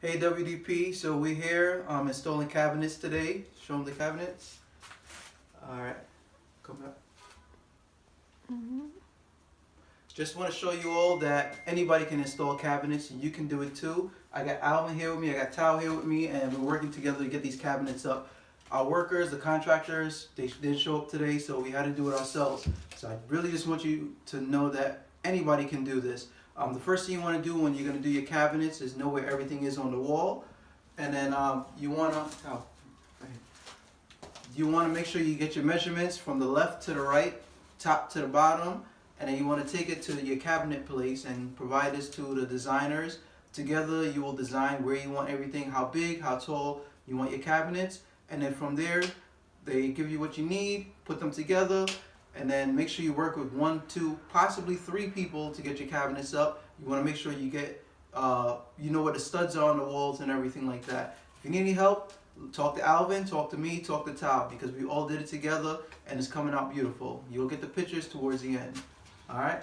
Hey WDP, so we're here installing cabinets today. Show them the cabinets. Alright, come back. Just want to show you all that anybody can install cabinets and you can do it too. I got Alvin here with me, I got Tao here with me, and we're working together to get these cabinets up. Our workers, the contractors, they didn't show up today, so we had to do it ourselves. So I really just want you to know that anybody can do this. The first thing you want to do when you're going to do your cabinets is know where everything is on the wall. And then you want to make sure you get your measurements from the left to the right, top to the bottom, and then you want to take it to your cabinet place and provide this to the designers. Together you will design where you want everything, how big, how tall you want your cabinets, and then from there they give you what you need, put them together, and then make sure you work with 1, 2, possibly 3 people to get your cabinets up. You want to make sure you get you know where the studs are on the walls and everything like that. If you need any help, talk to Alvin, talk to me, talk to Tao, because we all did it together and it's coming out beautiful. You'll get the pictures towards the end. Alright?